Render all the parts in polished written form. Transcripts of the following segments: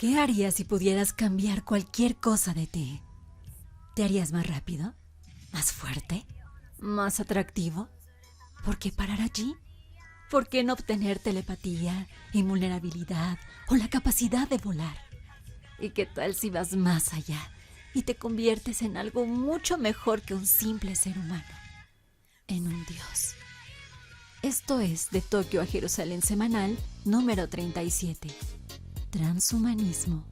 ¿Qué harías si pudieras cambiar cualquier cosa de ti? ¿Te harías más rápido? ¿Más fuerte? ¿Más atractivo? ¿Por qué parar allí? ¿Por qué no obtener telepatía, invulnerabilidad o la capacidad de volar? ¿Y qué tal si vas más allá y te conviertes en algo mucho mejor que un simple ser humano? En un dios. Esto es De Tokio a Jerusalén semanal número 37. Transhumanismo.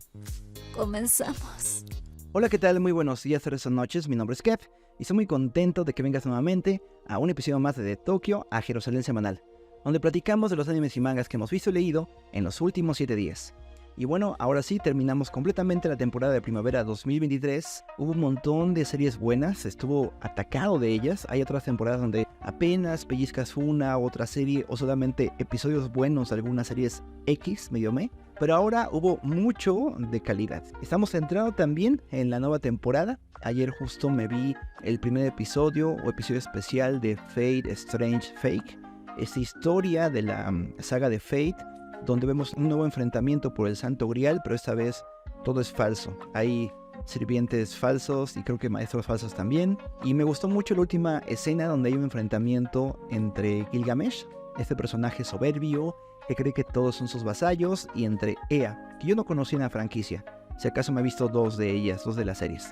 Comenzamos. Hola, ¿qué tal? Muy buenos días, tardes o noches. Mi nombre es Kev y estoy muy contento de que vengas nuevamente a un episodio más de Tokio a Jerusalén semanal, donde platicamos de los animes y mangas que hemos visto y leído en los últimos 7 días. Y bueno, ahora sí, terminamos completamente la temporada de primavera 2023. Hubo un montón de series buenas, estuvo atacado de ellas. Hay otras temporadas donde apenas pellizcas una u otra serie o solamente episodios buenos de algunas series X, medio me. Pero ahora hubo mucho de calidad. Estamos centrados también en la nueva temporada. Ayer justo me vi el primer episodio o episodio especial de Fate Strange Fake. Esta historia de la saga de Fate, donde vemos un nuevo enfrentamiento por el Santo Grial, pero esta vez todo es falso. Hay sirvientes falsos y creo que maestros falsos también. Y me gustó mucho la última escena donde hay un enfrentamiento entre Gilgamesh, este personaje soberbio que cree que todos son sus vasallos, y entre Ea, que yo no conocía en la franquicia. Si acaso me he visto dos de ellas, dos de las series.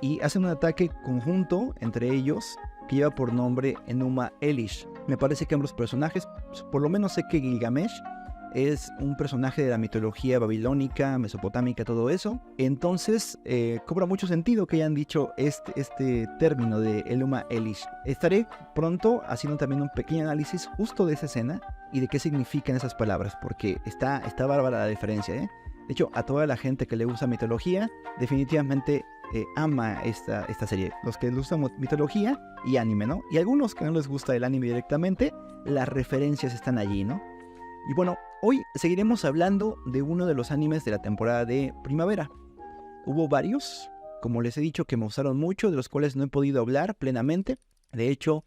Y hacen un ataque conjunto entre ellos que lleva por nombre Enuma Elish. Me parece que ambos personajes, por lo menos sé que Gilgamesh es un personaje de la mitología babilónica, mesopotámica, todo eso. Entonces cobra mucho sentido que hayan dicho este término de Enuma Elish. Estaré pronto haciendo también un pequeño análisis justo de esa escena y de qué significan esas palabras, porque está bárbara la diferencia, ¿eh? De hecho, a toda la gente que le gusta mitología, definitivamente ama esta serie. Los que les gusta mitología y anime, ¿no? Y algunos que no les gusta el anime directamente, las referencias están allí, ¿no? Y bueno, hoy seguiremos hablando de uno de los animes de la temporada de primavera. Hubo varios, como les he dicho, que me gustaron mucho, de los cuales no he podido hablar plenamente. De hecho,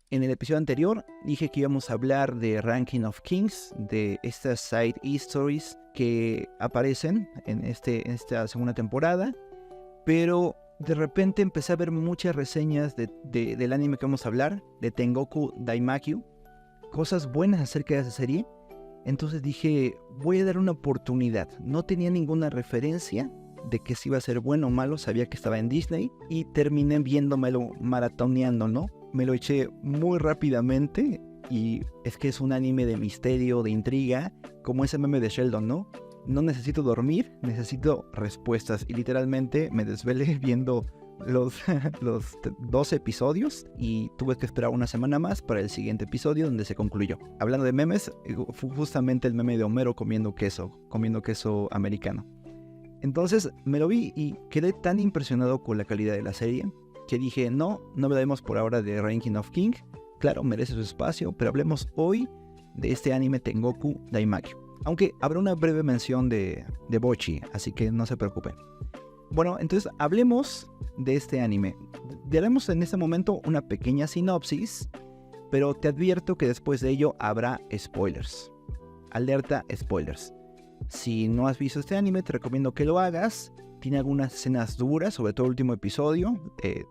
en el episodio anterior dije que íbamos a hablar de Ranking of Kings, de estas side stories que aparecen en esta segunda temporada. Pero de repente empecé a ver muchas reseñas del anime que vamos a hablar, de Tengoku Daimakyu. Cosas buenas acerca de esa serie. Entonces dije, voy a dar una oportunidad. No tenía ninguna referencia de que si iba a ser bueno o malo, sabía que estaba en Disney y terminé viéndomelo, maratoneando, ¿no? Me lo eché muy rápidamente y es que es un anime de misterio, de intriga, como ese meme de Sheldon, ¿no? No necesito dormir, necesito respuestas, y literalmente me desvelé viendo los 12 episodios y tuve que esperar una semana más para el siguiente episodio donde se concluyó. Hablando de memes, fue justamente el meme de Homero comiendo queso americano. Entonces me lo vi y quedé tan impresionado con la calidad de la serie que dije, no hablaremos por ahora de Ranking of King. Claro, merece su espacio, pero hablemos hoy de este anime Tengoku Daimakyu. Aunque habrá una breve mención de Bocchi, así que no se preocupen. Bueno, entonces hablemos de este anime. Daremos en este momento una pequeña sinopsis, pero te advierto que después de ello habrá spoilers. Alerta spoilers. Si no has visto este anime, te recomiendo que lo hagas. Tiene algunas escenas duras, sobre todo el último episodio. Te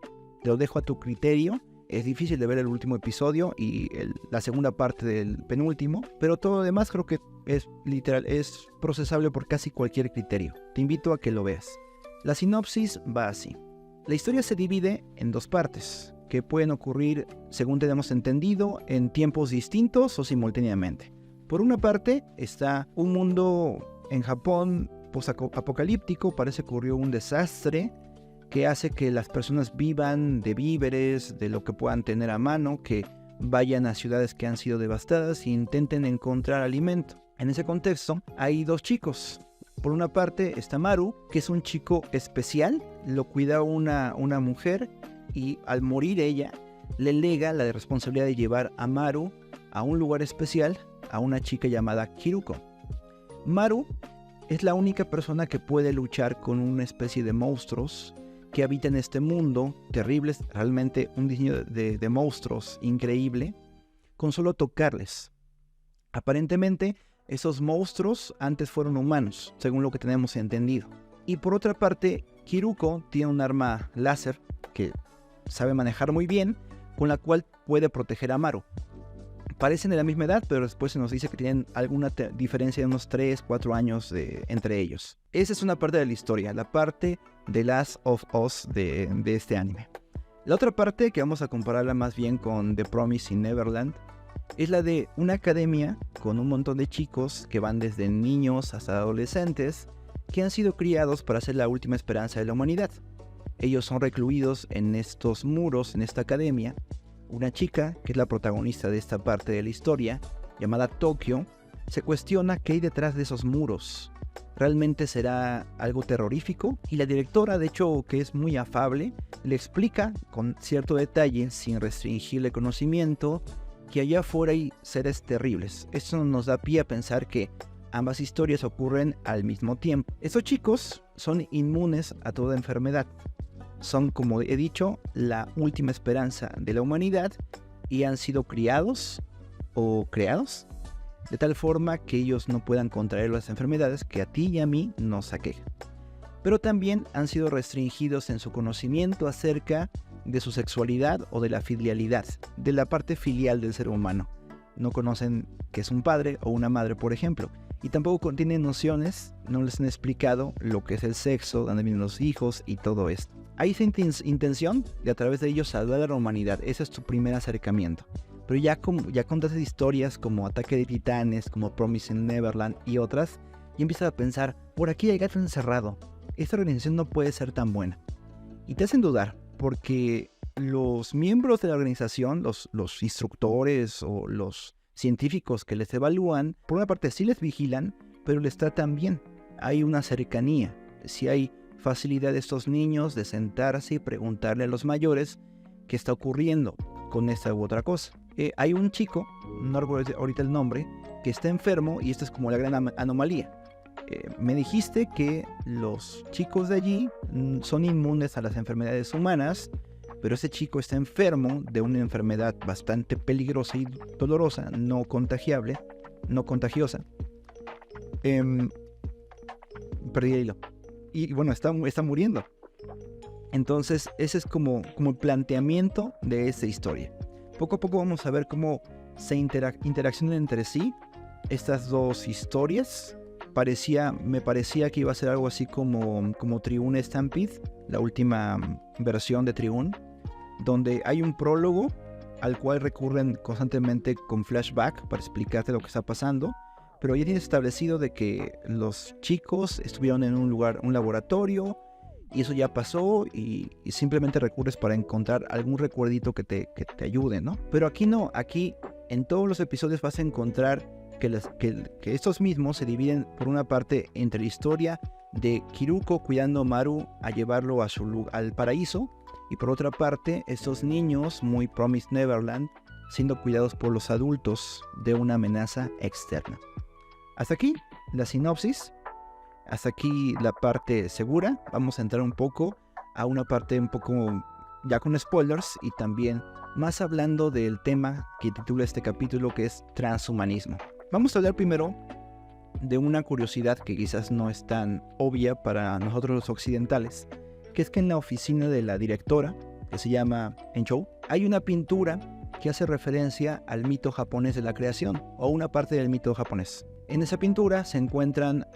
lo dejo a tu criterio. Es difícil de ver el último episodio y la segunda parte del penúltimo, pero todo lo demás creo que es procesable por casi cualquier criterio. Te invito a que lo veas. La sinopsis va así. La historia se divide en dos partes, que pueden ocurrir, según tenemos entendido, en tiempos distintos o simultáneamente. Por una parte está un mundo en Japón post-apocalíptico, parece que ocurrió un desastre que hace que las personas vivan de víveres, de lo que puedan tener a mano, que vayan a ciudades que han sido devastadas e intenten encontrar alimento. En ese contexto hay dos chicos. Por una parte está Maru, que es un chico especial, lo cuida una mujer y al morir ella le lega la responsabilidad de llevar a Maru a un lugar especial, a una chica llamada Kiruko. Maru es la única persona que puede luchar con una especie de monstruos que habitan este mundo terribles, realmente un diseño de monstruos increíble, con solo tocarles. Aparentemente Esos monstruos antes fueron humanos, según lo que tenemos entendido. Y por otra parte, Kiruko tiene un arma láser que sabe manejar muy bien, con la cual puede proteger a Maru. Parecen de la misma edad, pero después se nos dice que tienen alguna diferencia de unos 3-4 años entre ellos. Esa es una parte de la historia, la parte de Last of Us de este anime. La otra parte, que vamos a compararla más bien con The Promising Neverland, es la de una academia con un montón de chicos que van desde niños hasta adolescentes que han sido criados para ser la última esperanza de la humanidad. Ellos son recluidos en estos muros, en esta academia. Una chica, que es la protagonista de esta parte de la historia, llamada Tokyo, se cuestiona qué hay detrás de esos muros. ¿Realmente será algo terrorífico? Y la directora, de hecho, que es muy afable, le explica con cierto detalle, sin restringirle conocimiento, que allá afuera hay seres terribles. Esto nos da pie a pensar que ambas historias ocurren al mismo tiempo. Estos chicos son inmunes a toda enfermedad. Son, como he dicho, la última esperanza de la humanidad y han sido criados o creados de tal forma que ellos no puedan contraer las enfermedades que a ti y a mí nos aquejan. Pero también han sido restringidos en su conocimiento acerca de su sexualidad o de la filialidad, de la parte filial del ser humano. No conocen qué es un padre o una madre, por ejemplo, y tampoco tienen nociones, no les han explicado lo que es el sexo, dónde vienen los hijos y todo esto. Hay esa intención de a través de ellos salvar a la humanidad. Ese es tu primer acercamiento. Pero ya contas historias como Ataque de Titanes, como Promising Neverland y otras, y empiezas a pensar, por aquí hay gato encerrado. Esta organización no puede ser tan buena. Y te hacen dudar, porque los miembros de la organización, los instructores o los científicos que les evalúan, por una parte sí les vigilan, pero les tratan bien. Hay una cercanía. Si hay facilidad de estos niños de sentarse y preguntarle a los mayores qué está ocurriendo con esta u otra cosa. Hay un chico, no recuerdo ahorita el nombre, que está enfermo y esta es como la gran anomalía. Me dijiste que los chicos de allí son inmunes a las enfermedades humanas, pero ese chico está enfermo de una enfermedad bastante peligrosa y dolorosa, no contagiosa. Perdí el hilo. Y bueno, está muriendo. Entonces ese es como el planteamiento de esta historia. Poco a poco vamos a ver cómo se interaccionan entre sí estas dos historias. Me parecía que iba a ser algo así como Triune Stampede, la última versión de Triune, donde hay un prólogo al cual recurren constantemente con flashback para explicarte lo que está pasando, pero ya tienes establecido de que los chicos estuvieron en un laboratorio y eso ya pasó y simplemente recurres para encontrar algún recuerdito que te ayude, ¿no? Pero aquí no, aquí en todos los episodios vas a encontrar que estos mismos se dividen por una parte entre la historia de Kiruko cuidando a Maru a llevarlo al paraíso, y por otra parte estos niños muy Promised Neverland siendo cuidados por los adultos de una amenaza externa. Hasta aquí la sinopsis, hasta aquí la parte segura. Vamos a entrar un poco a una parte un poco ya con spoilers y también más hablando del tema que titula este capítulo, que es transhumanismo. Vamos a hablar primero de una curiosidad que quizás no es tan obvia para nosotros los occidentales, que es que en la oficina de la directora, que se llama Enchou, hay una pintura que hace referencia al mito japonés de la creación, o una parte del mito japonés. En esa pintura se encuentran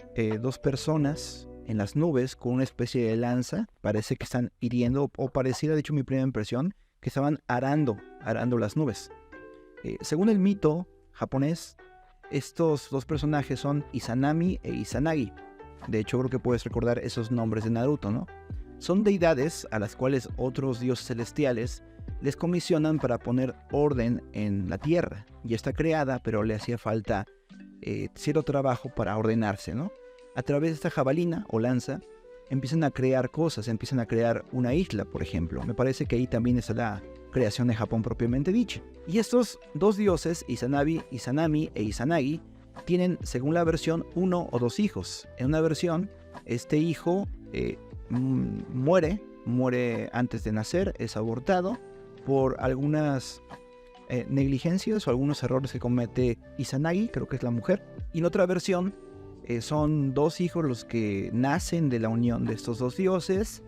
dos personas en las nubes con una especie de lanza. Parece que están hiriendo, o pareciera, de hecho mi primera impresión, que estaban arando las nubes. Según el mito japonés, estos dos personajes son Izanami e Izanagi. De hecho, creo que puedes recordar esos nombres de Naruto, ¿no? Son deidades a las cuales otros dioses celestiales les comisionan para poner orden en la tierra. Ya está creada, pero le hacía falta cierto trabajo para ordenarse, ¿no? A través de esta jabalina o lanza empiezan a crear cosas, empiezan a crear una isla, por ejemplo. Me parece que ahí también está la creación de Japón propiamente dicha. Y estos dos dioses, Izanami e Izanagi, tienen, según la versión, 1 o 2 hijos. En una versión, este hijo muere antes de nacer, es abortado por algunas negligencias o algunos errores que comete Izanagi, creo que es la mujer. Y en otra versión son 2 hijos los que nacen de la unión de estos 2 dioses,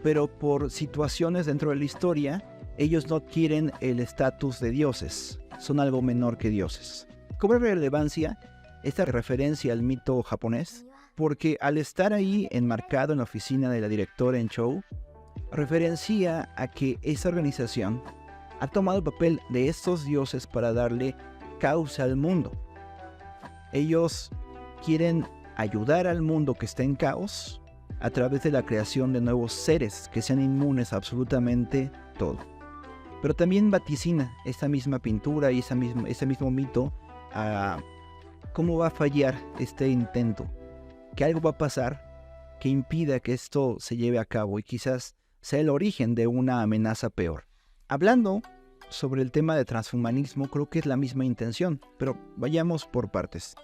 pero por situaciones dentro de la historia, ellos no adquieren el estatus de dioses, son algo menor que dioses. Cobra relevancia esta referencia al mito japonés, porque al estar ahí enmarcado en la oficina de la directora en Chou, referencia a que esa organización ha tomado el papel de estos dioses para darle causa al mundo. Ellos quieren ayudar al mundo que está en caos a través de la creación de nuevos seres que sean inmunes a absolutamente todo. Pero también vaticina esta misma pintura y ese mismo mito a cómo va a fallar este intento, que algo va a pasar que impida que esto se lleve a cabo y quizás sea el origen de una amenaza peor. Hablando sobre el tema de transhumanismo, creo que es la misma intención, pero vayamos por partes.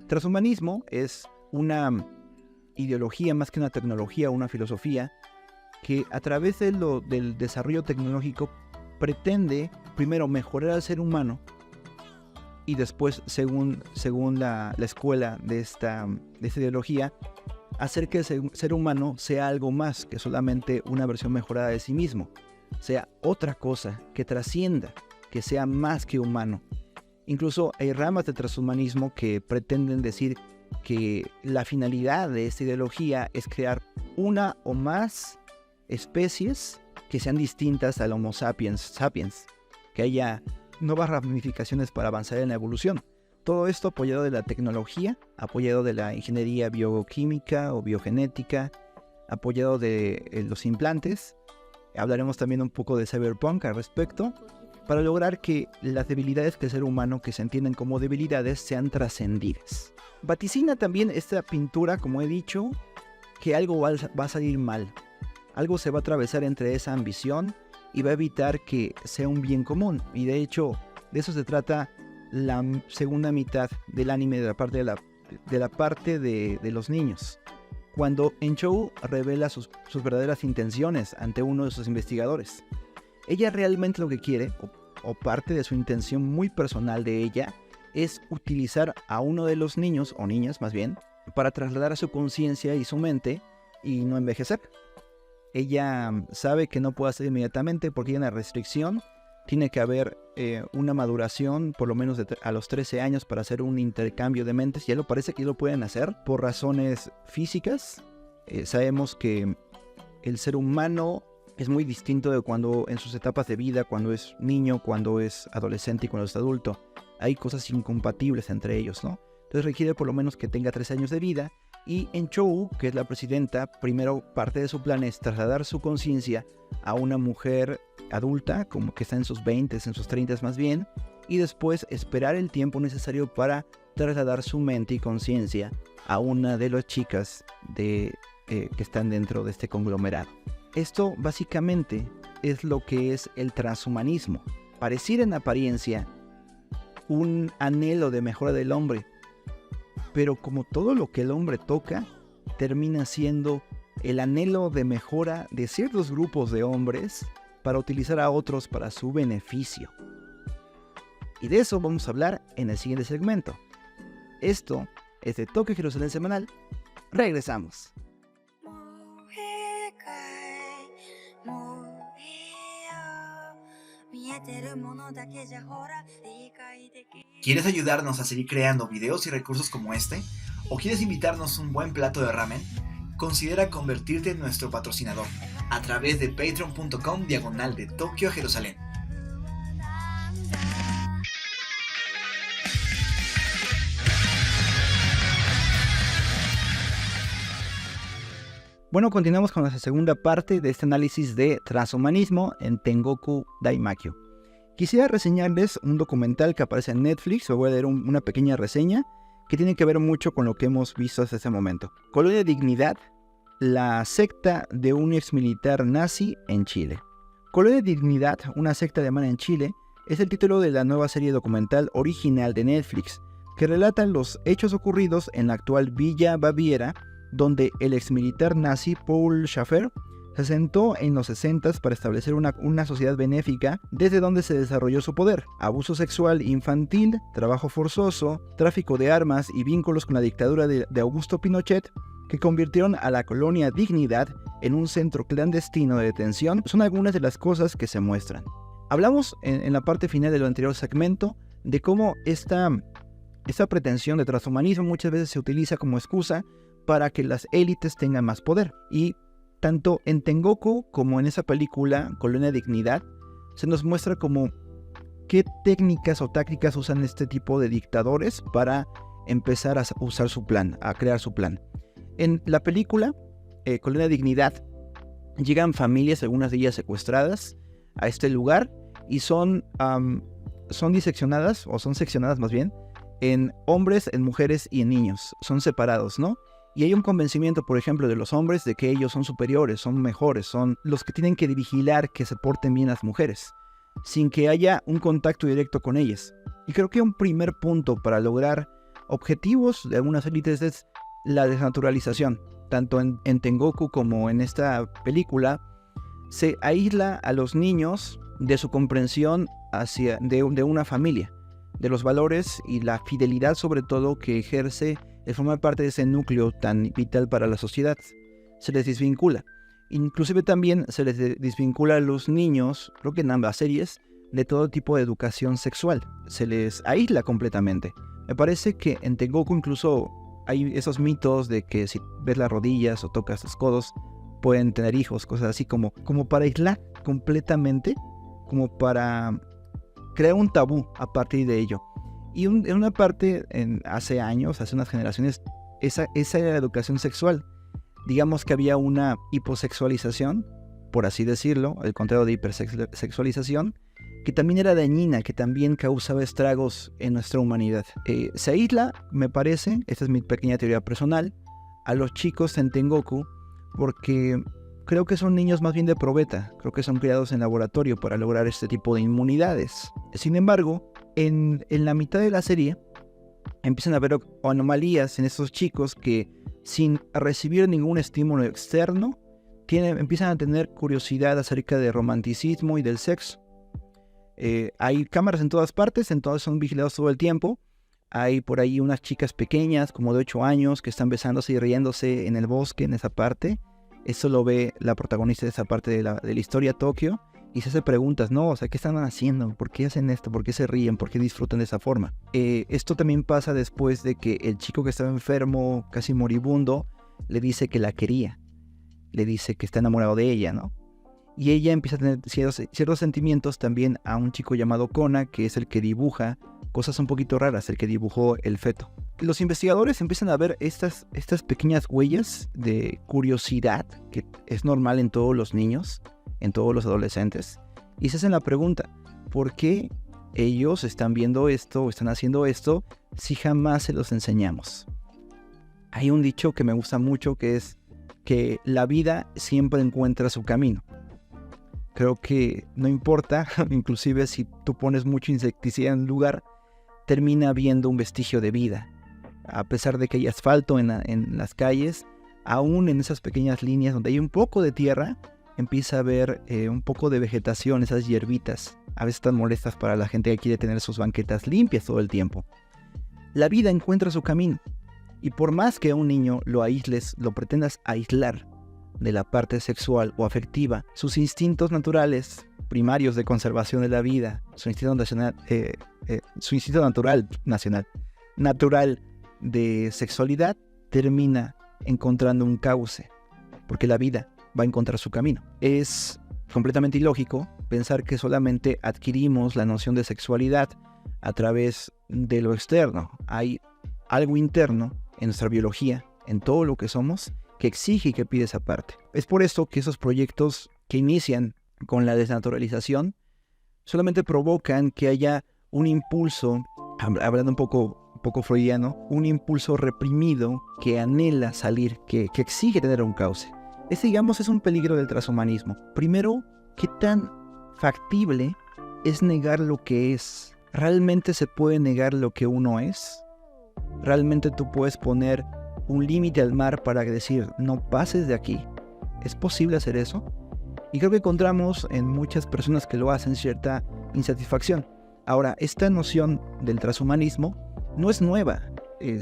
Transhumanismo es una ideología más que una tecnología o una filosofía que a través del desarrollo tecnológico pretende primero mejorar al ser humano y después, según la escuela de esta ideología, hacer que el ser humano sea algo más que solamente una versión mejorada de sí mismo, sea otra cosa que trascienda, que sea más que humano. Incluso hay ramas de transhumanismo que pretenden decir que la finalidad de esta ideología es crear una o más especies que sean distintas al Homo sapiens, que haya nuevas ramificaciones para avanzar en la evolución. Todo esto apoyado de la tecnología, apoyado de la ingeniería bioquímica o biogenética, apoyado de los implantes. Hablaremos también un poco de cyberpunk al respecto, para lograr que las debilidades del ser humano que se entienden como debilidades sean trascendidas. Vaticina también esta pintura, como he dicho, que algo va a salir mal. Algo se va a atravesar entre esa ambición y va a evitar que sea un bien común. Y de hecho, de eso se trata la segunda mitad del anime, de la parte de los niños. Cuando Enchou revela sus verdaderas intenciones ante uno de sus investigadores. Ella realmente lo que quiere, o parte de su intención muy personal de ella, es utilizar a uno de los niños, o niñas más bien, para trasladar a su conciencia y su mente y no envejecer. Ella sabe que no puede hacer inmediatamente porque hay una restricción. Tiene que haber una maduración por lo menos a los 13 años para hacer un intercambio de mentes. Ya lo parece que lo pueden hacer por razones físicas. Sabemos que el ser humano es muy distinto de cuando en sus etapas de vida, cuando es niño, cuando es adolescente y cuando es adulto. Hay cosas incompatibles entre ellos, ¿no? Entonces requiere por lo menos que tenga 13 años de vida. Y Enchou, que es la presidenta, primero parte de su plan es trasladar su conciencia a una mujer adulta, como que está en sus 20s, en sus 30s más bien, y después esperar el tiempo necesario para trasladar su mente y conciencia a una de las chicas que están dentro de este conglomerado. Esto básicamente es lo que es el transhumanismo. Pareciera en apariencia un anhelo de mejora del hombre, pero como todo lo que el hombre toca, termina siendo el anhelo de mejora de ciertos grupos de hombres para utilizar a otros para su beneficio. Y de eso vamos a hablar en el siguiente segmento. Esto es de Tokyo Jerusalén Semanal. Regresamos. ¿Quieres ayudarnos a seguir creando videos y recursos como este? ¿O quieres invitarnos un buen plato de ramen? Considera convertirte en nuestro patrocinador a través de patreon.com/de Tokyo a Jerusalén. Bueno, continuamos con la segunda parte de este análisis de transhumanismo en Tengoku Daimakyo. Quisiera reseñarles un documental que aparece en Netflix. Os voy a leer una pequeña reseña que tiene que ver mucho con lo que hemos visto hasta este momento. Colonia Dignidad, la secta de un exmilitar nazi en Chile. Colonia Dignidad, una secta alemana en Chile, es el título de la nueva serie documental original de Netflix, que relata los hechos ocurridos en la actual Villa Baviera, donde el exmilitar nazi Paul Schäfer Se sentó en los 60s para establecer una sociedad benéfica desde donde se desarrolló su poder. Abuso sexual infantil, trabajo forzoso, tráfico de armas y vínculos con la dictadura de Augusto Pinochet, que convirtieron a la colonia Dignidad en un centro clandestino de detención, son algunas de las cosas que se muestran. Hablamos en la parte final del anterior segmento de cómo esta pretensión de transhumanismo muchas veces se utiliza como excusa para que las élites tengan más poder. Y tanto en Tengoku como en esa película, Colonia Dignidad, se nos muestra como qué técnicas o tácticas usan este tipo de dictadores para empezar a usar su plan, a crear su plan. En la película, Colonia Dignidad, llegan familias, algunas de ellas secuestradas, a este lugar y son diseccionadas, o son seccionadas más bien, en hombres, en mujeres y en niños. Son separados, ¿no? Y hay un convencimiento, por ejemplo, de los hombres de que ellos son superiores, son mejores, son los que tienen que vigilar que se porten bien las mujeres, sin que haya un contacto directo con ellas. Y creo que un primer punto para lograr objetivos de algunas élites es la desnaturalización. Tanto en Tengoku como en esta película, se aísla a los niños de su comprensión de una familia, de los valores y la fidelidad sobre todo que ejerce de formar parte de ese núcleo tan vital para la sociedad. Se les desvincula. Inclusive también se les desvincula a los niños, creo que en ambas series, de todo tipo de educación sexual. Se les aísla completamente. Me parece que en Tengoku incluso hay esos mitos de que si ves las rodillas o tocas los codos pueden tener hijos, cosas así como para aislar completamente, como para crear un tabú a partir de ello. Y en una parte, hace años, hace unas generaciones, esa era la educación sexual. Digamos que había una hiposexualización, por así decirlo, al contrario de hipersexualización, que también era dañina, que también causaba estragos en nuestra humanidad. Se aísla, me parece, esta es mi pequeña teoría personal, a los chicos en Tengoku, porque creo que son niños más bien de probeta, creo que son criados en laboratorio para lograr este tipo de inmunidades. Sin embargo, en la mitad de la serie empiezan a haber anomalías en estos chicos que, sin recibir ningún estímulo externo, empiezan a tener curiosidad acerca del romanticismo y del sexo. Hay cámaras en todas partes, entonces son vigilados todo el tiempo. Hay por ahí unas chicas pequeñas, como de 8 años, que están besándose y riéndose en el bosque, en esa parte. Eso lo ve la protagonista de esa parte de la historia, Tokio, y se hace preguntas, ¿no? O sea, ¿qué están haciendo? ¿Por qué hacen esto? ¿Por qué se ríen? ¿Por qué disfrutan de esa forma? Esto también pasa después de que el chico que estaba enfermo, casi moribundo, le dice que la quería. Le dice que está enamorado de ella, ¿no? Y ella empieza a tener ciertos sentimientos también a un chico llamado Kona, que es el que dibuja cosas un poquito raras, el que dibujó el feto. Los investigadores empiezan a ver estas pequeñas huellas de curiosidad, que es normal en todos los niños, en todos los adolescentes, y se hacen la pregunta, ¿por qué ellos están viendo esto o están haciendo esto si jamás se los enseñamos? Hay un dicho que me gusta mucho, que es que la vida siempre encuentra su camino. Creo que no importa, inclusive si tú pones mucho insecticida en un lugar, termina habiendo un vestigio de vida. A pesar de que hay asfalto en las calles, aún en esas pequeñas líneas donde hay un poco de tierra, empieza a haber un poco de vegetación, esas hierbitas, a veces tan molestas para la gente que quiere tener sus banquetas limpias todo el tiempo. La vida encuentra su camino, y por más que a un niño lo aísles, lo pretendas aislar de la parte sexual o afectiva, sus instintos naturales, primarios de conservación de la vida, su instinto natural de sexualidad, termina encontrando un cauce, porque la vida va a encontrar su camino. Es completamente ilógico pensar que solamente adquirimos la noción de sexualidad a través de lo externo. Hay algo interno en nuestra biología, en todo lo que somos, que exige y que pide esa parte. Es por esto que esos proyectos que inician con la desnaturalización solamente provocan que haya un impulso, hablando un poco freudiano, un impulso reprimido que anhela salir, que exige tener un cauce. Ese, digamos, es un peligro del transhumanismo. Primero, ¿qué tan factible es negar lo que es? ¿Realmente se puede negar lo que uno es? ¿Realmente tú puedes poner un límite al mar para decir, no pases de aquí? ¿Es posible hacer eso? Y creo que encontramos en muchas personas que lo hacen cierta insatisfacción. Ahora, esta noción del transhumanismo no es nueva.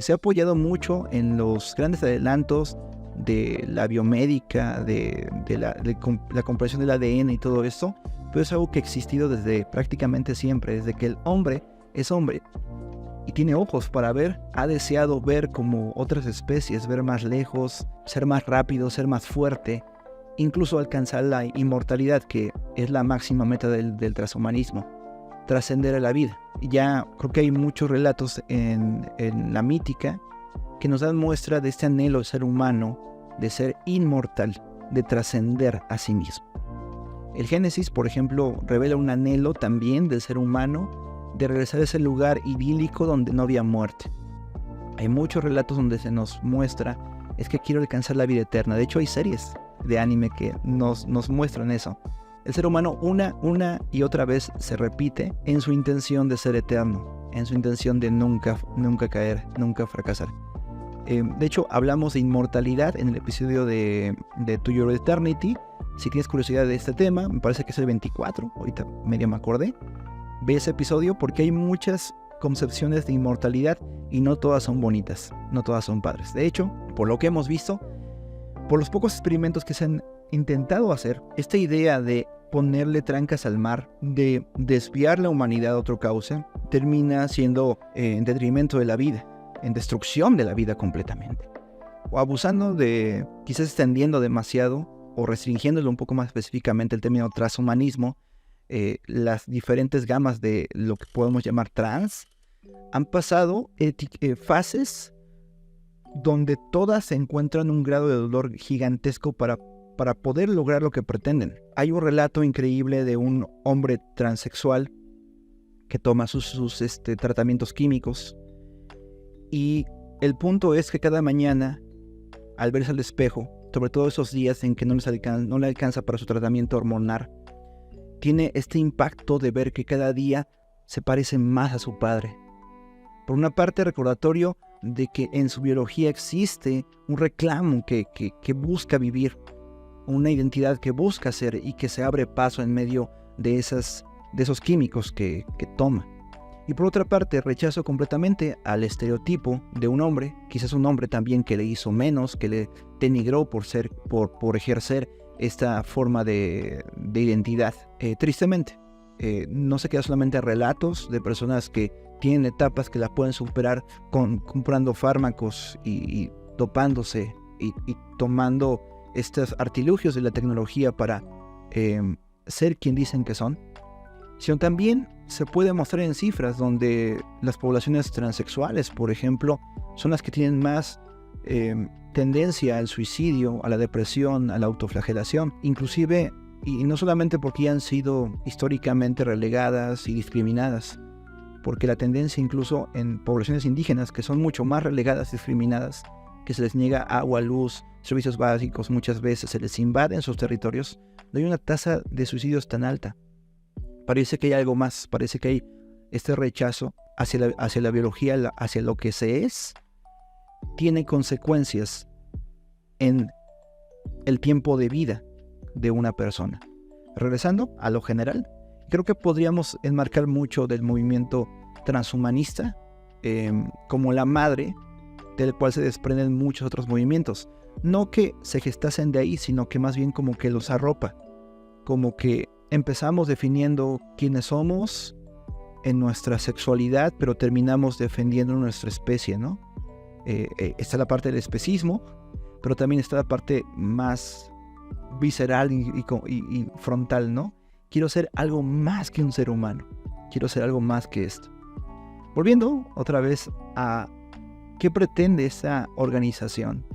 Se ha apoyado mucho en los grandes adelantos de la biomédica, de la comprensión del ADN y todo esto, pero es algo que ha existido desde prácticamente siempre, desde que el hombre es hombre y tiene ojos para ver, ha deseado ver como otras especies, ver más lejos, ser más rápido, ser más fuerte, incluso alcanzar la inmortalidad, que es la máxima meta del transhumanismo, trascender a la vida. Ya creo que hay muchos relatos en la mítica que nos dan muestra de este anhelo del ser humano, de ser inmortal, de trascender a sí mismo. El Génesis, por ejemplo, revela un anhelo también del ser humano de regresar a ese lugar idílico donde no había muerte. Hay muchos relatos donde se nos muestra, es que quiero alcanzar la vida eterna. De hecho, hay series de anime que nos muestran eso. El ser humano una y otra vez se repite en su intención de ser eterno, en su intención de nunca caer, nunca fracasar. De hecho, hablamos de inmortalidad en el episodio de To Your Eternity. Si tienes curiosidad de este tema, me parece que es el 24, ahorita medio me acordé. Ve ese episodio porque hay muchas concepciones de inmortalidad y no todas son bonitas, no todas son padres. De hecho, por lo que hemos visto, por los pocos experimentos que se han intentado hacer, esta idea de ponerle trancas al mar, de desviar la humanidad a otro cauce, termina siendo en detrimento de la vida, en destrucción de la vida completamente. O abusando de, quizás extendiendo demasiado, o restringiéndolo un poco más específicamente el término transhumanismo, las diferentes gamas de lo que podemos llamar trans, han pasado fases donde todas se encuentran un grado de dolor gigantesco para poder lograr lo que pretenden. Hay un relato increíble de un hombre transexual que toma sus tratamientos químicos, y el punto es que cada mañana, al verse al espejo, sobre todo esos días en que no le alcanza para su tratamiento hormonal, tiene este impacto de ver que cada día se parece más a su padre. Por una parte, recordatorio de que en su biología existe un reclamo que busca vivir, una identidad que busca ser y que se abre paso en medio de esos químicos que toma. Y por otra parte, rechazo completamente al estereotipo de un hombre, quizás un hombre también que le hizo menos, que le denigró por ejercer esta forma de identidad. Tristemente, no se queda solamente a relatos de personas que tienen etapas que la pueden superar comprando fármacos y dopándose y tomando estos artilugios de la tecnología para ser quien dicen que son, sino también se puede mostrar en cifras donde las poblaciones transexuales, por ejemplo, son las que tienen más tendencia al suicidio, a la depresión, a la autoflagelación, inclusive, y no solamente porque han sido históricamente relegadas y discriminadas, porque la tendencia incluso en poblaciones indígenas, que son mucho más relegadas y discriminadas, que se les niega agua, luz, servicios básicos, muchas veces se les invade en sus territorios, no hay una tasa de suicidios tan alta. Parece que hay algo más, parece que hay este rechazo hacia la biología, hacia lo que se es, tiene consecuencias en el tiempo de vida de una persona. Regresando a lo general, creo que podríamos enmarcar mucho del movimiento transhumanista como la madre del cual se desprenden muchos otros movimientos. No que se gestasen de ahí, sino que más bien como que los arropa, como que empezamos definiendo quiénes somos en nuestra sexualidad, pero terminamos defendiendo nuestra especie, ¿no? Está la parte del especismo, pero también está la parte más visceral y frontal, ¿no? Quiero ser algo más que un ser humano. Quiero ser algo más que esto. Volviendo otra vez a qué pretende esa organización.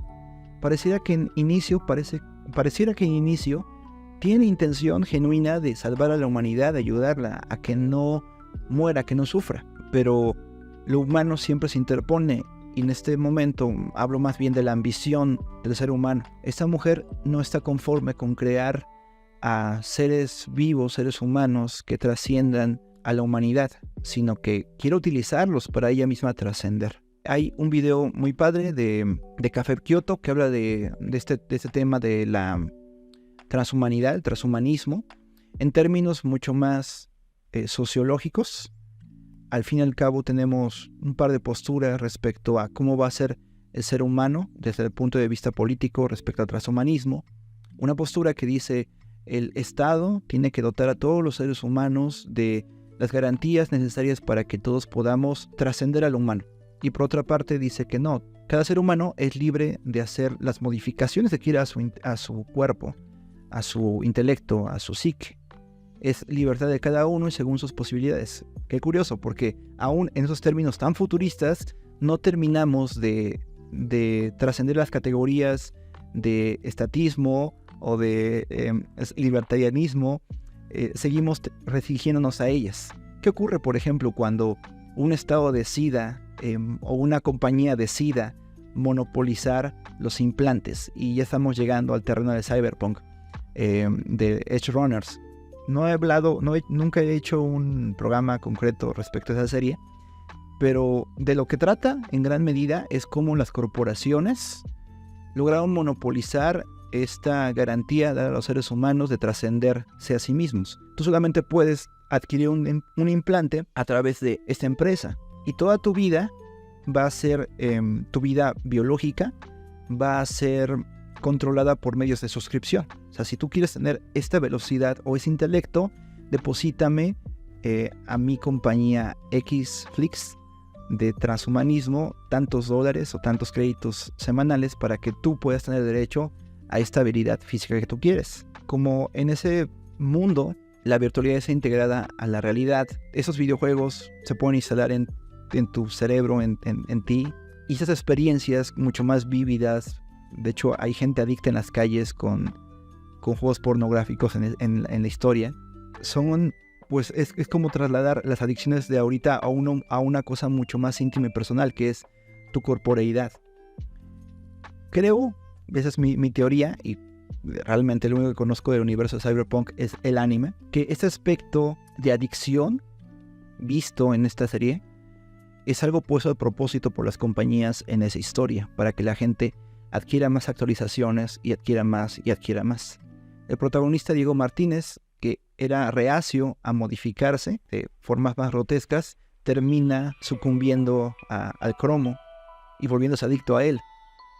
Pareciera que en inicio tiene intención genuina de salvar a la humanidad, de ayudarla a que no muera, que no sufra. Pero lo humano siempre se interpone, y en este momento hablo más bien de la ambición del ser humano. Esta mujer no está conforme con crear a seres vivos, seres humanos que trasciendan a la humanidad, sino que quiere utilizarlos para ella misma trascender. Hay un video muy padre de Café Kioto que habla de este tema de la transhumanidad, el transhumanismo, en términos mucho más sociológicos. Al fin y al cabo tenemos un par de posturas respecto a cómo va a ser el ser humano desde el punto de vista político respecto al transhumanismo. Una postura que dice el Estado tiene que dotar a todos los seres humanos de las garantías necesarias para que todos podamos trascender al humano. Y por otra parte dice que no, cada ser humano es libre de hacer las modificaciones que quiera a su cuerpo, a su intelecto, a su psique. Es libertad de cada uno y según sus posibilidades. Qué curioso, porque aún en esos términos tan futuristas no terminamos de trascender las categorías de estatismo o de libertarianismo. Seguimos restringiéndonos a ellas. ¿Qué ocurre, por ejemplo, cuando un estado decida o una compañía decida monopolizar los implantes? Y ya estamos llegando al terreno de Cyberpunk, de Edge Runners. Nunca he hecho un programa concreto respecto a esa serie, pero de lo que trata en gran medida es cómo las corporaciones lograron monopolizar esta garantía a los seres humanos de trascenderse a sí mismos. Tú solamente puedes adquirir un implante a través de esta empresa y toda tu vida va a ser, tu vida biológica va a ser controlada por medios de suscripción. O sea, si tú quieres tener esta velocidad o ese intelecto, deposítame a mi compañía Xflix de transhumanismo tantos dólares o tantos créditos semanales para que tú puedas tener derecho a esta habilidad física que tú quieres. Como en ese mundo la virtualidad es integrada a la realidad, esos videojuegos se pueden instalar en tu cerebro, en ti, y esas experiencias mucho más vívidas. De hecho, hay gente adicta en las calles con juegos pornográficos en la historia. Pues es como trasladar las adicciones de ahorita a una cosa mucho más íntima y personal, que es tu corporeidad. Creo, esa es mi teoría, y realmente lo único que conozco del universo de Cyberpunk es el anime, que este aspecto de adicción visto en esta serie es algo puesto a propósito por las compañías en esa historia, para que la gente adquiera más actualizaciones y adquiera más y adquiera más. El protagonista Diego Martínez, que era reacio a modificarse de formas más grotescas, termina sucumbiendo al cromo y volviéndose adicto a él.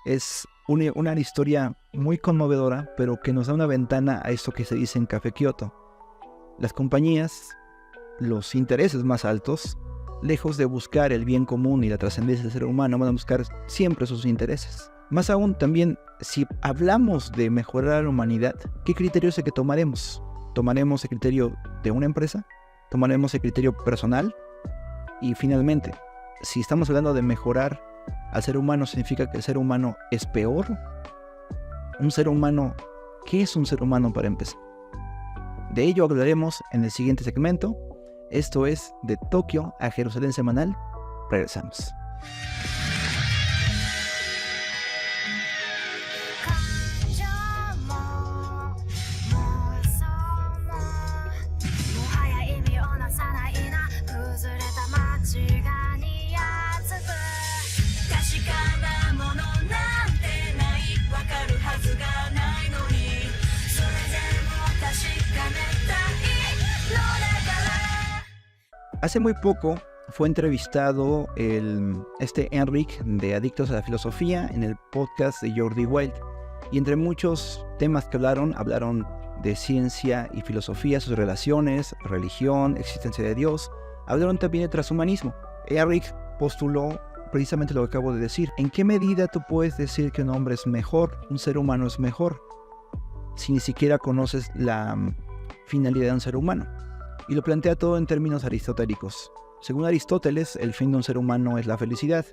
Es una historia muy conmovedora, pero que nos da una ventana a esto que se dice en Café Kioto. Las compañías, los intereses más altos, lejos de buscar el bien común y la trascendencia del ser humano, van a buscar siempre sus intereses. Más aún, también, si hablamos de mejorar a la humanidad, ¿qué criterio es el que tomaremos? ¿Tomaremos el criterio de una empresa? ¿Tomaremos el criterio personal? Y finalmente, si estamos hablando de mejorar al ser humano, ¿significa que el ser humano es peor? ¿Un ser humano? ¿Qué es un ser humano para empezar? De ello hablaremos en el siguiente segmento. Esto es De Tokio a Jerusalén Semanal. Regresamos. Hace muy poco fue entrevistado Enric de Adictos a la Filosofía en el podcast de Jordi Wild, y entre muchos temas que hablaron de ciencia y filosofía, sus relaciones, religión, existencia de Dios. Hablaron también de transhumanismo. Enric postuló precisamente lo que acabo de decir. ¿En qué medida tú puedes decir que un hombre es mejor, un ser humano es mejor, si ni siquiera conoces la finalidad de un ser humano? Y lo plantea todo en términos aristotélicos. Según Aristóteles, el fin de un ser humano es la felicidad.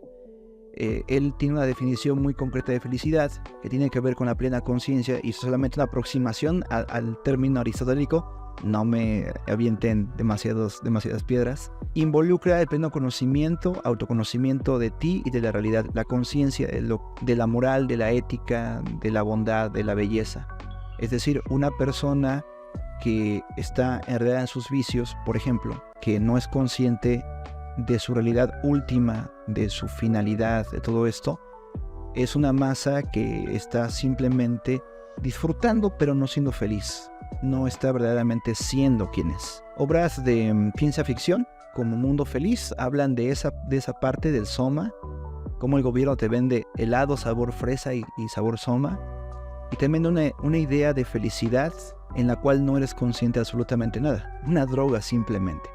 Él tiene una definición muy concreta de felicidad que tiene que ver con la plena conciencia, y solamente una aproximación al término aristotélico, no me avienten demasiadas piedras, involucra el pleno conocimiento, autoconocimiento de ti y de la realidad, la conciencia de la moral, de la ética, de la bondad, de la belleza. Es decir, una persona que está enredada en sus vicios, por ejemplo, que no es consciente de su realidad última, de su finalidad, de todo esto, es una masa que está simplemente disfrutando pero no siendo feliz. No está verdaderamente siendo quien es. Obras de ciencia ficción como Mundo Feliz hablan de esa parte del soma, cómo el gobierno te vende helado sabor fresa y sabor soma, y te vende una idea de felicidad en la cual no eres consciente de absolutamente nada, una droga simplemente.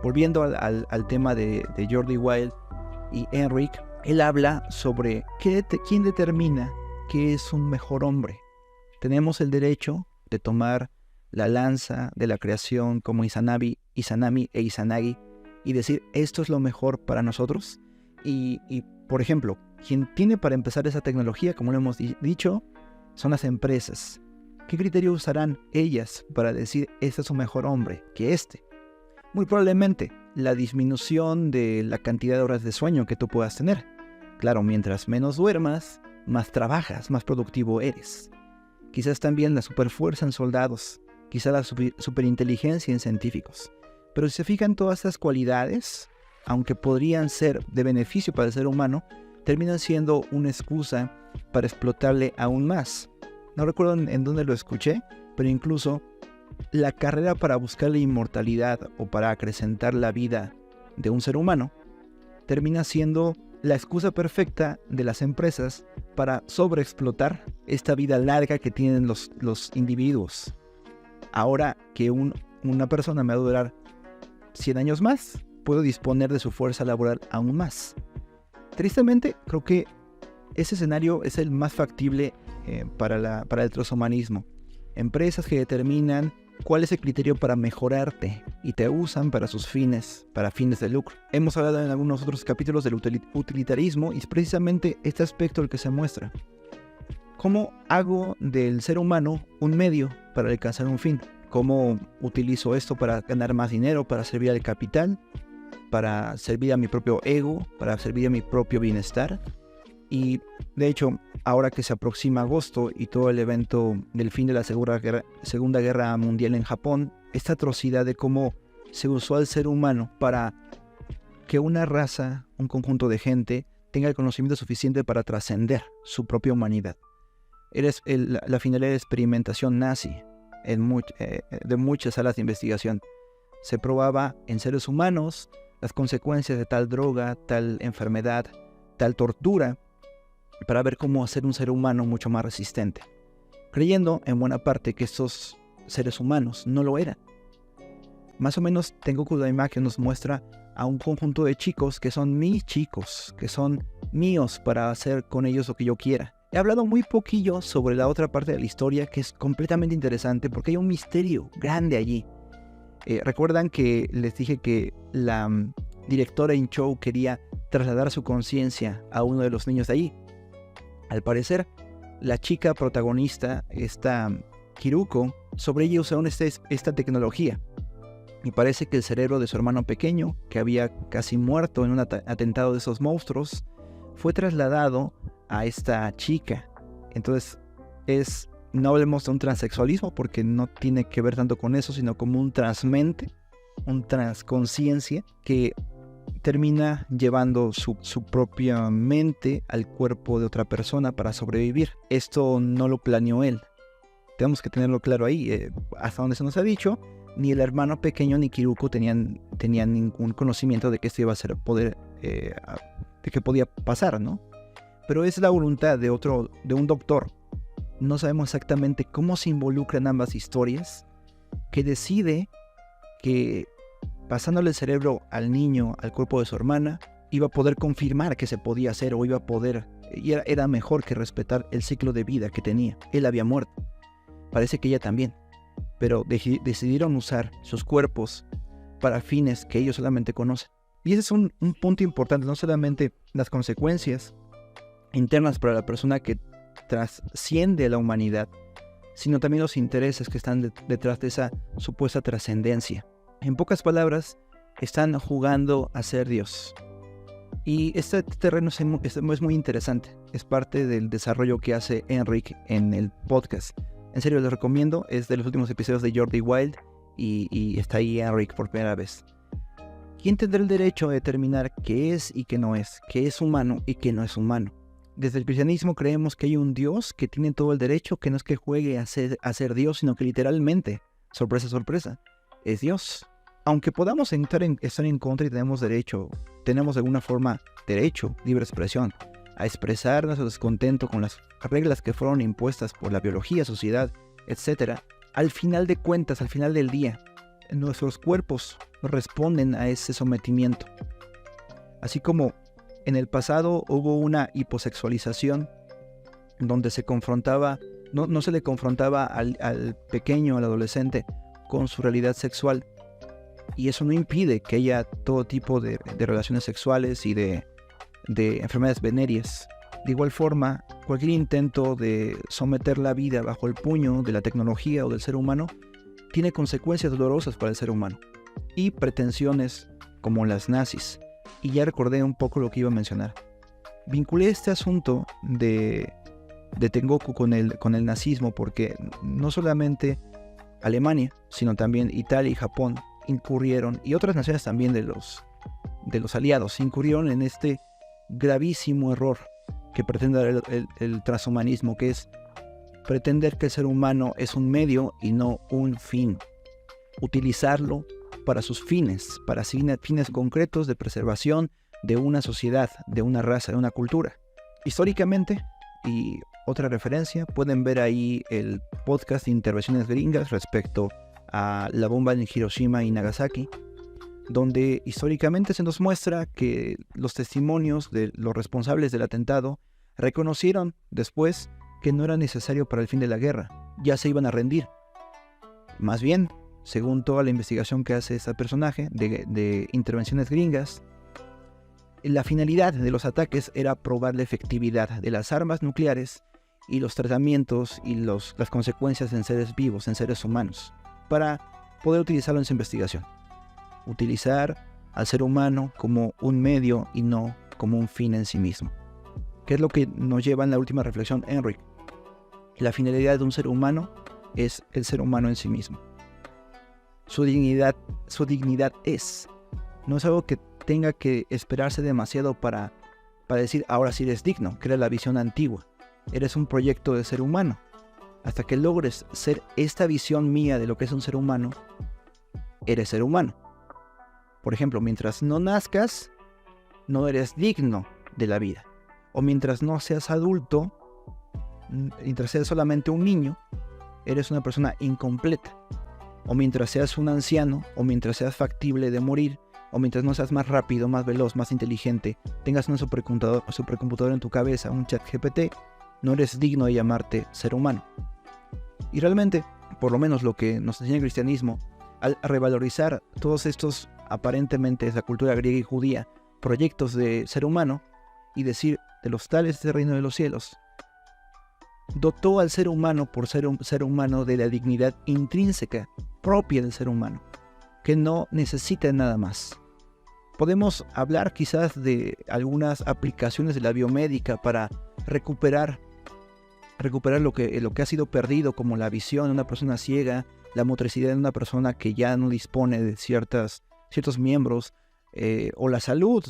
Volviendo al tema de Jordi Wild y Enric, él habla sobre quién determina qué es un mejor hombre. Tenemos el derecho de tomar la lanza de la creación como Izanami e Izanagi y decir esto es lo mejor para nosotros. Y por ejemplo, quien tiene para empezar esa tecnología, como lo hemos dicho, son las empresas. ¿Qué criterio usarán ellas para decir este es un mejor hombre que este? Muy probablemente la disminución de la cantidad de horas de sueño que tú puedas tener. Claro, mientras menos duermas, más trabajas, más productivo eres. Quizás también la superfuerza en soldados, quizás la superinteligencia en científicos. Pero si se fijan, todas estas cualidades, aunque podrían ser de beneficio para el ser humano, terminan siendo una excusa para explotarle aún más. No recuerdo en dónde lo escuché, pero incluso la carrera para buscar la inmortalidad o para acrecentar la vida de un ser humano termina siendo la excusa perfecta de las empresas para sobreexplotar esta vida larga que tienen los individuos. Ahora que una persona me va a durar 100 años más, puedo disponer de su fuerza laboral aún más. Tristemente, creo que ese escenario es el más factible para el transhumanismo. Empresas que determinan cuál es el criterio para mejorarte y te usan para sus fines, para fines de lucro. Hemos hablado en algunos otros capítulos del utilitarismo y es precisamente este aspecto el que se muestra. ¿Cómo hago del ser humano un medio para alcanzar un fin? ¿Cómo utilizo esto para ganar más dinero, para servir al capital, para servir a mi propio ego, para servir a mi propio bienestar? Y de hecho, ahora que se aproxima agosto y todo el evento del fin de la Segunda Guerra Mundial en Japón, esta atrocidad de cómo se usó al ser humano para que una raza, un conjunto de gente, tenga el conocimiento suficiente para trascender su propia humanidad. La finalidad de experimentación nazi de muchas salas de investigación. Se probaba en seres humanos las consecuencias de tal droga, tal enfermedad, tal tortura, para ver cómo hacer un ser humano mucho más resistente, creyendo en buena parte que estos seres humanos no lo eran. Más o menos Tengoku Daimaku nos muestra a un conjunto de chicos que son mis chicos, que son míos para hacer con ellos lo que yo quiera. He hablado muy poquillo sobre la otra parte de la historia que es completamente interesante porque hay un misterio grande allí. ¿Recuerdan que les dije que la directora in show quería trasladar su conciencia a uno de los niños de allí? Al parecer, la chica protagonista, esta Kiruko, sobre ella usaron esta tecnología. Y parece que el cerebro de su hermano pequeño, que había casi muerto en un atentado de esos monstruos, fue trasladado a esta chica. Entonces, no hablemos de un transexualismo porque no tiene que ver tanto con eso, sino como un transmente, un transconciencia que termina llevando su propia mente al cuerpo de otra persona para sobrevivir. Esto no lo planeó él. Tenemos que tenerlo claro ahí. Hasta donde se nos ha dicho, ni el hermano pequeño ni Kiruko tenían ningún conocimiento de que esto iba a ser de que podía pasar, ¿no? Pero es la voluntad de un doctor. No sabemos exactamente cómo se involucran ambas historias, que decide que pasándole el cerebro al niño, al cuerpo de su hermana, iba a poder confirmar que se podía hacer o iba a poder, y era mejor que respetar el ciclo de vida que tenía. Él había muerto. Parece que ella también. Pero decidieron usar sus cuerpos para fines que ellos solamente conocen. Y ese es un punto importante, no solamente las consecuencias internas para la persona que trasciende a la humanidad, sino también los intereses que están detrás de esa supuesta trascendencia. En pocas palabras, están jugando a ser Dios. Y este terreno es muy interesante. Es parte del desarrollo que hace Enric en el podcast. En serio, les recomiendo. Es de los últimos episodios de Jordi Wild y está ahí Enric por primera vez. ¿Quién tendrá el derecho de determinar qué es y qué no es? ¿Qué es humano y qué no es humano? Desde el cristianismo creemos que hay un Dios que tiene todo el derecho, que no es que juegue a ser Dios, sino que literalmente, sorpresa, sorpresa, es Dios. Aunque podamos estar en contra y tenemos de alguna forma derecho, libre expresión, a expresar nuestro descontento con las reglas que fueron impuestas por la biología, sociedad, etc., al final de cuentas, al final del día, nuestros cuerpos responden a ese sometimiento. Así como en el pasado hubo una hiposexualización donde se confrontaba, no se le confrontaba al pequeño, al adolescente, con su realidad sexual. Y eso no impide que haya todo tipo de relaciones sexuales y de enfermedades venéreas. De igual forma, cualquier intento de someter la vida bajo el puño de la tecnología o del ser humano tiene consecuencias dolorosas para el ser humano y pretensiones como las nazis. Y ya recordé un poco lo que iba a mencionar. Vinculé este asunto de Tengoku con el nazismo porque no solamente Alemania, sino también Italia y Japón incurrieron, y otras naciones también de los aliados, incurrieron en este gravísimo error que pretende dar el transhumanismo, que es pretender que el ser humano es un medio y no un fin. Utilizarlo para sus fines, para fines concretos de preservación de una sociedad, de una raza, de una cultura. Históricamente, y otra referencia, pueden ver ahí el podcast de Intervenciones Gringas respecto a la bomba en Hiroshima y Nagasaki, donde históricamente se nos muestra que los testimonios de los responsables del atentado reconocieron después que no era necesario para el fin de la guerra, ya se iban a rendir. Más bien, según toda la investigación que hace este personaje de Intervenciones Gringas, la finalidad de los ataques era probar la efectividad de las armas nucleares y los tratamientos y las consecuencias en seres vivos, en seres humanos, para poder utilizarlo en su investigación. Utilizar al ser humano como un medio y no como un fin en sí mismo. ¿Qué es lo que nos lleva en la última reflexión, Enric? La finalidad de un ser humano es el ser humano en sí mismo. Su dignidad no es algo que tenga que esperarse demasiado para decir ahora sí eres digno, que era la visión antigua. Eres un proyecto de ser humano. Hasta que logres ser esta visión mía de lo que es un ser humano, eres ser humano. Por ejemplo, mientras no nazcas, no eres digno de la vida. O mientras no seas adulto, mientras seas solamente un niño, eres una persona incompleta. O mientras seas un anciano, o mientras seas factible de morir, o mientras no seas más rápido, más veloz, más inteligente, tengas un supercomputador en tu cabeza, un chat GPT, no eres digno de llamarte ser humano. Y realmente, por lo menos lo que nos enseña el cristianismo, al revalorizar todos estos, aparentemente de la cultura griega y judía, proyectos de ser humano, y decir de los tales del reino de los cielos, dotó al ser humano por ser un ser humano de la dignidad intrínseca propia del ser humano, que no necesita nada más. Podemos hablar quizás de algunas aplicaciones de la biomédica para recuperar lo que ha sido perdido, como la visión de una persona ciega, la motricidad de una persona que ya no dispone de ciertos miembros, o la salud,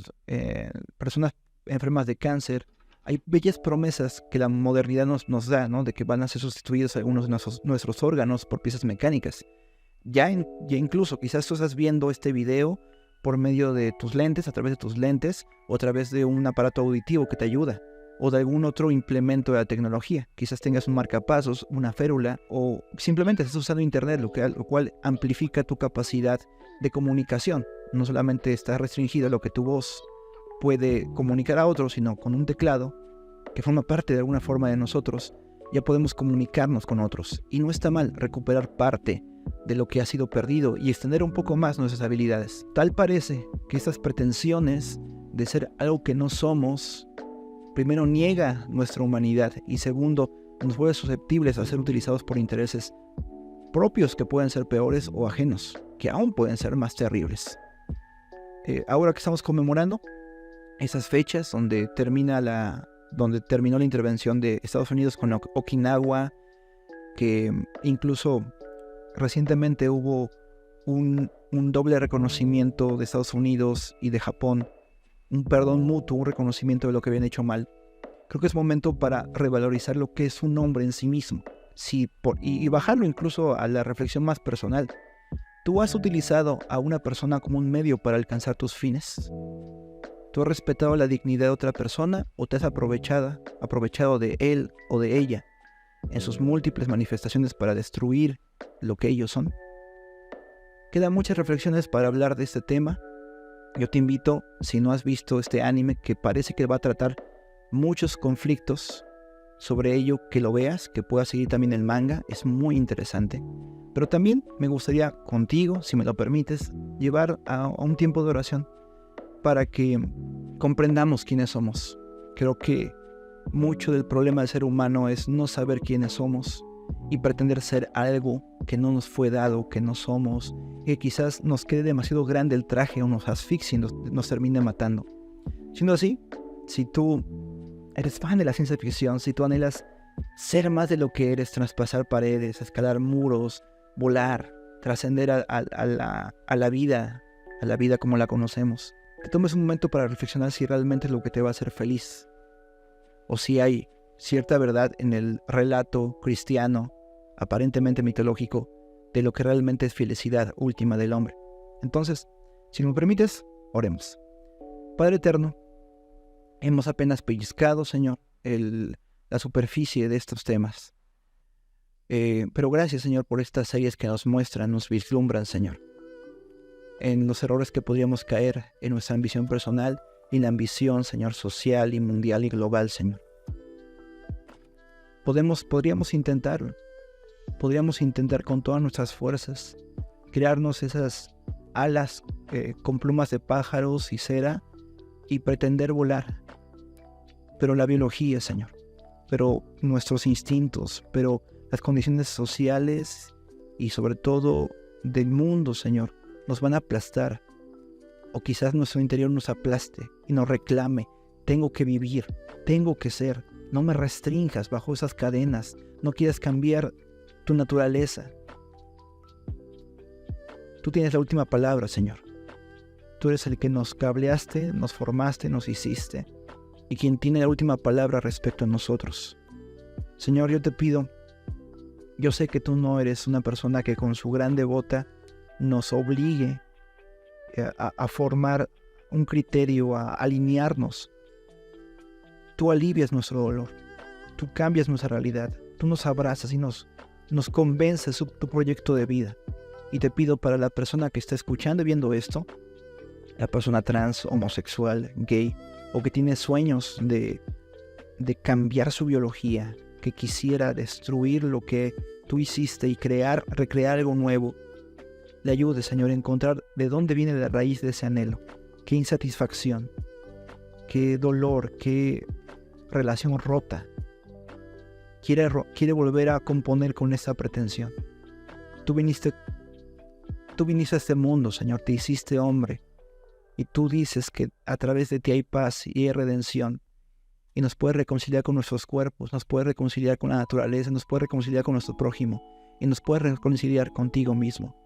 personas enfermas de cáncer. Hay bellas promesas que la modernidad nos da, ¿no? De que van a ser sustituidos algunos de nuestros órganos por piezas mecánicas. Ya incluso quizás tú estás viendo este video por medio de tus lentes, a través de tus lentes, o a través de un aparato auditivo que te ayuda, o de algún otro implemento de la tecnología. Quizás tengas un marcapasos, una férula, o simplemente estás usando internet, lo cual amplifica tu capacidad de comunicación. No solamente está restringido a lo que tu voz puede comunicar a otros, sino con un teclado que forma parte de alguna forma de nosotros, ya podemos comunicarnos con otros. Y no está mal recuperar parte de lo que ha sido perdido y extender un poco más nuestras habilidades. Tal parece que estas pretensiones de ser algo que no somos, primero niega nuestra humanidad y segundo nos vuelve susceptibles a ser utilizados por intereses propios que pueden ser peores o ajenos, que aún pueden ser más terribles. Ahora que estamos conmemorando esas fechas donde terminó la intervención de Estados Unidos con Okinawa, que incluso recientemente hubo un doble reconocimiento de Estados Unidos y de Japón, un perdón mutuo, un reconocimiento de lo que habían hecho mal. Creo que es momento para revalorizar lo que es un hombre en sí mismo. Y bajarlo incluso a la reflexión más personal. ¿Tú has utilizado a una persona como un medio para alcanzar tus fines? ¿Tú has respetado la dignidad de otra persona o te has aprovechado de él o de ella en sus múltiples manifestaciones para destruir lo que ellos son? Quedan muchas reflexiones para hablar de este tema. Yo te invito, si no has visto este anime que parece que va a tratar muchos conflictos sobre ello, que lo veas, que puedas seguir también el manga, es muy interesante. Pero también me gustaría contigo, si me lo permites, llevar a un tiempo de oración para que comprendamos quiénes somos. Creo que mucho del problema del ser humano es no saber quiénes somos y pretender ser algo que no nos fue dado, que no somos, que quizás nos quede demasiado grande el traje o nos asfixie y nos termine matando. Siendo así, si tú eres fan de la ciencia ficción, si tú anhelas ser más de lo que eres, traspasar paredes, escalar muros, volar, trascender a la vida como la conocemos, te tomes un momento para reflexionar si realmente es lo que te va a hacer feliz, o si hay cierta verdad en el relato cristiano, aparentemente mitológico, de lo que realmente es felicidad última del hombre. Entonces, si me permites, oremos. Padre eterno, hemos apenas pellizcado, Señor, la superficie de estos temas. Pero gracias, Señor, por estas series que nos muestran, nos vislumbran, Señor, en los errores que podríamos caer en nuestra ambición personal y en la ambición, Señor, social y mundial y global, Señor. Podríamos intentar con todas nuestras fuerzas crearnos esas alas con plumas de pájaros y cera y pretender volar. Pero la biología, Señor, pero nuestros instintos, pero las condiciones sociales y sobre todo del mundo, Señor, nos van a aplastar. O quizás nuestro interior nos aplaste y nos reclame: tengo que vivir, tengo que ser. No me restrinjas bajo esas cadenas. No quieras cambiar tu naturaleza. Tú tienes la última palabra, Señor. Tú eres el que nos cableaste, nos formaste, nos hiciste, y quien tiene la última palabra respecto a nosotros. Señor, yo te pido, yo sé que tú no eres una persona que con su grande bota nos obligue a formar un criterio, a alinearnos. Tú alivias nuestro dolor, tú cambias nuestra realidad, tú nos abrazas y nos convences de tu proyecto de vida. Y te pido para la persona que está escuchando y viendo esto, la persona trans, homosexual, gay, o que tiene sueños de cambiar su biología, que quisiera destruir lo que tú hiciste y recrear algo nuevo, le ayude, Señor, a encontrar de dónde viene la raíz de ese anhelo. Qué insatisfacción, qué dolor, qué relación rota quiere volver a componer con esa pretensión. Tú viniste a este mundo, Señor, te hiciste hombre, y tú dices que a través de ti hay paz y hay redención, y nos puedes reconciliar con nuestros cuerpos, nos puedes reconciliar con la naturaleza, nos puedes reconciliar con nuestro prójimo, y nos puedes reconciliar contigo mismo.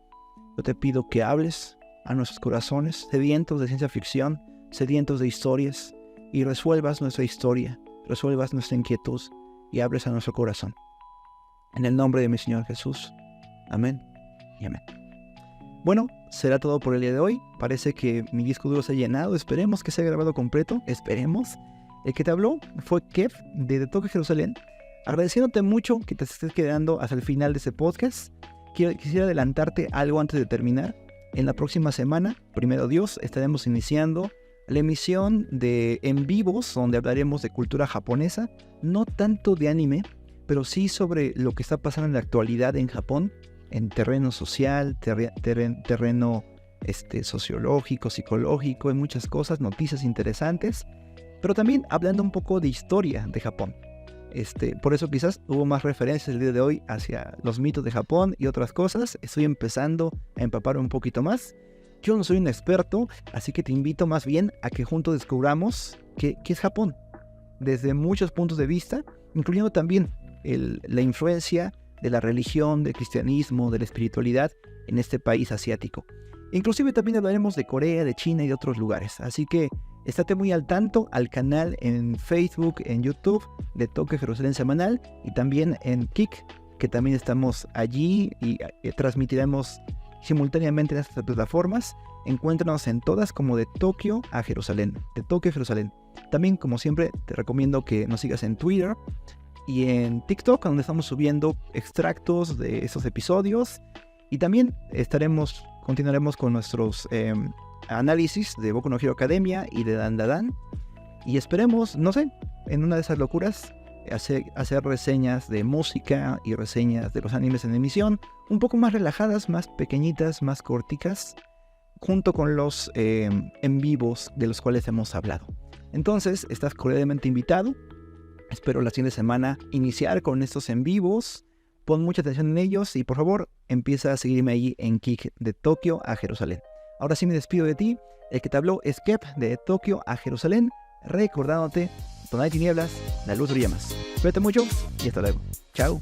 Yo te pido que hables a nuestros corazones, sedientos de ciencia ficción, sedientos de historias, y resuelvas nuestra historia, resuelvas nuestra inquietud, y hables a nuestro corazón. En el nombre de mi Señor Jesús. Amén y amén. Bueno, será todo por el día de hoy. Parece que mi disco duro se ha llenado. Esperemos que se haya grabado completo. Esperemos. El que te habló fue Kev de The Tokyo Jerusalén. Agradeciéndote mucho que te estés quedando hasta el final de este podcast. Quisiera adelantarte algo antes de terminar. En la próxima semana, primero Dios, estaremos iniciando la emisión de en vivos, donde hablaremos de cultura japonesa, no tanto de anime, pero sí sobre lo que está pasando en la actualidad en Japón, en terreno social, terreno sociológico, psicológico, en muchas cosas, noticias interesantes, pero también hablando un poco de historia de Japón. Por eso quizás hubo más referencias el día de hoy hacia los mitos de Japón y otras cosas. Estoy empezando a empaparme un poquito más. Yo no soy un experto, así que te invito más bien a que juntos descubramos qué es Japón, desde muchos puntos de vista, incluyendo también la influencia de la religión, del cristianismo, de la espiritualidad en este país asiático. Inclusive también hablaremos de Corea, de China y de otros lugares, así que Estate muy al tanto al canal en Facebook, en YouTube de Tokio Jerusalén Semanal y también en Kik, que también estamos allí y transmitiremos simultáneamente en estas plataformas. Encuéntranos en todas como de Tokio a Jerusalén, de Tokio a Jerusalén. También, como siempre, te recomiendo que nos sigas en Twitter y en TikTok, donde estamos subiendo extractos de esos episodios. Y también continuaremos con nuestros análisis de Boku no Hero Academia y de Dan Da Dan. Y esperemos, no sé, en una de esas locuras, hacer reseñas de música y reseñas de los animes en emisión, un poco más relajadas, más pequeñitas, más corticas, junto con los en vivos de los cuales hemos hablado. Entonces, estás cordialmente invitado. Espero la siguiente semana iniciar con estos en vivos. Pon mucha atención en ellos y por favor empieza a seguirme ahí en Kik de Tokio a Jerusalén. Ahora sí me despido de ti. El que te habló es Kep de Tokio a Jerusalén, recordándote, donde hay tinieblas, la luz brilla más. Cuídate mucho y hasta luego. Chao.